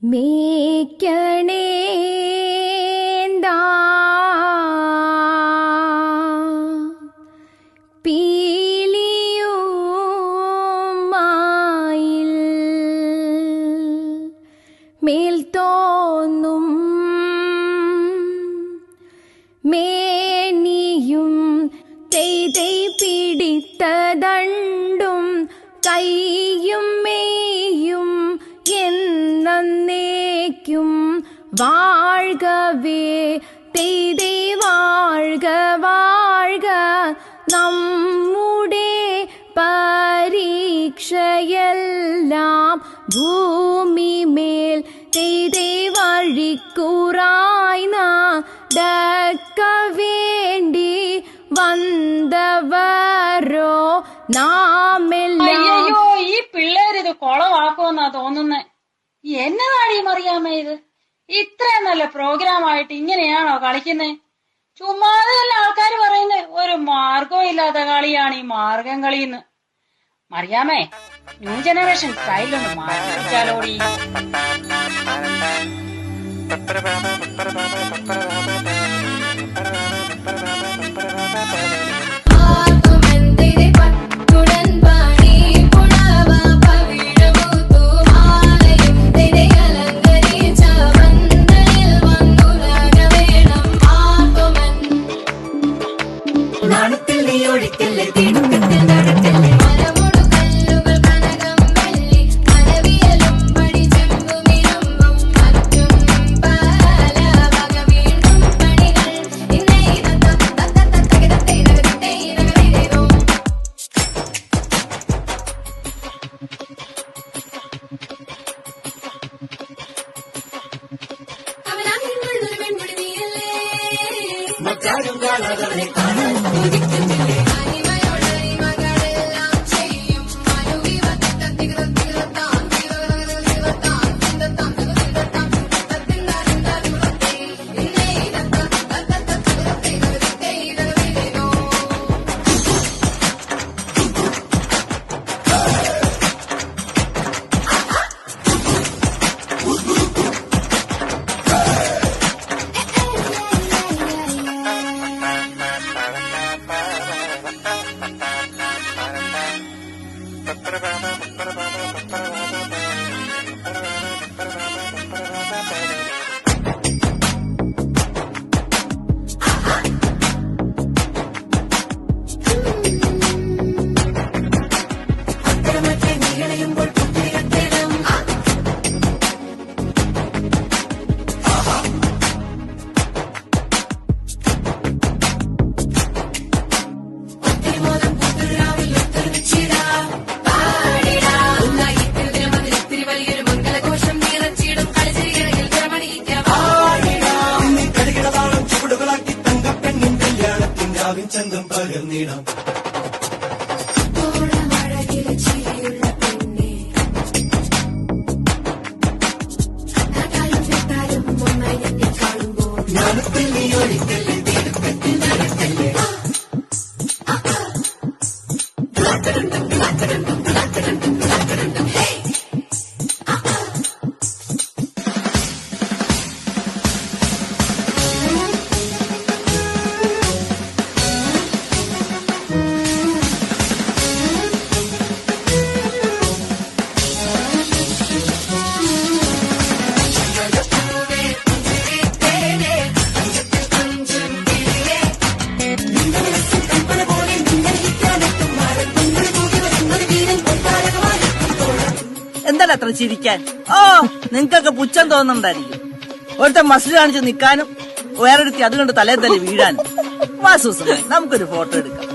മേക്കണേന്താ പീലിയുമായിൽ മേൽ തോന്നും മേനിയും തെയ്തൈ പിടിത്തതണ്ടും കൈയും മേയും എന്നേക്കും വാഴ്കവേ തെയ്തൈ വാഴ്ക വാഴ്ക നമ്മുടെ പരീക്ഷയെല്ലാം ഭൂമിമേൽ തെയ്തൈ വഴിക്കുറായി നടക്ക വേണ്ടി വന്നവരോ നാമെല്ലാം. അയ്യോ, ഈ പിള്ളേരിത് കൊളവാക്കുമെന്നാ തോന്നുന്നേ. എന്നതാണ് ഈ മറിയാമ്മ ഇത്? ഇത്രയും നല്ല പ്രോഗ്രാം ആയിട്ട് ഇങ്ങനെയാണോ കളിക്കുന്നേ? ചുമ്മാതെ എല്ലാ ആൾക്കാർ പറയുന്നേ ഒരു മാർഗവും ഇല്ലാത്ത കളിയാണ് ഈ മാർഗം കളിന്ന്. മറിയാമ്മേ, ന്യൂ ജനറേഷൻ സ്റ്റൈലൊന്ന് മാറ്റിച്ചാലോടി. ചന്തം പകർന്നിടാം. ജ്ഞാനത്തിൽ നീ ഒരിക്കലേ തിടുക്കത്തിൽ നടക്കല്ലേ. എന്താണ് അത്ര ചിരിക്കാൻ? ഓ, നിങ്ങൾക്കൊക്കെ പുച്ഛം തോന്നുന്നുണ്ടായിരിക്കും. ഒരുത്തൻ മസിൽ കാണിച്ച് നിൽക്കാനും വേറൊരുത്തി അത് കണ്ട് തലേ തല്ലി വീഴാനും. വാസൂസം, നമുക്കൊരു ഫോട്ടോ എടുക്കാം.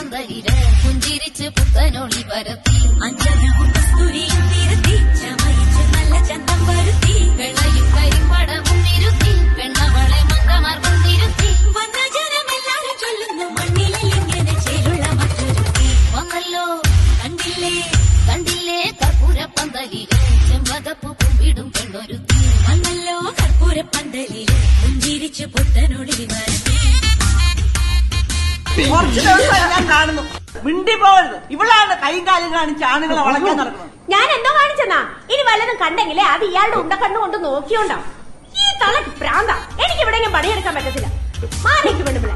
പന്തലില് പുഞ്ചിരിച്ച് പുത്തനൊളി പരത്തി അഞ്ചരവും കസ്തൂരിയും നിരത്തി ചമയിച്ച് നല്ല ചന്തം വരുത്തി വെള്ളയും കരിമ്പടവും നിരുത്തി വെണ്ണവളെ മങ്കമാർക്കും തിരുത്തി വന്ന ജനമെല്ലാരും ചൊല്ലുന്നു മണ്ണിലിൽ ഇങ്ങനെ ചേലുള്ള മറ്റൊരുത്തി വന്നല്ലോ കണ്ടില്ലേ കണ്ടില്ലേ കർപ്പൂര പന്തലില് ചെമ്പകപ്പൂ കുമ്പിടും പെണ്ണൊരുത്തി വന്നല്ലോ കർപ്പൂര പന്തലില് പുഞ്ചിരിച്ച് പുത്തനൊളി പരത്തി കുറച്ച് ദിവസമായി ഞാൻ കാണുന്നു മിണ്ടി പോകരുത്. ഇവളാണ് കൈയും കാലും കാണിച്ച് ആണുങ്ങളെ വളയ്ക്കാൻ നടക്കുന്നത്. ഞാൻ എന്തോ കാണിച്ചെന്നാ ഇനി വല്ലതും കണ്ടെങ്കിലേ അത് ഇയാളുടെ ഉണ്ടക്കണ്ണു കൊണ്ട് നോക്കിയോണ്ടാ. ഈ തലക്ക് പ്രാന്ത. എനിക്ക് എവിടെയെങ്കിലും പണിയെടുക്കാൻ പറ്റത്തില്ല. മാറിക്ക് പെണ്ണുപിള്ള.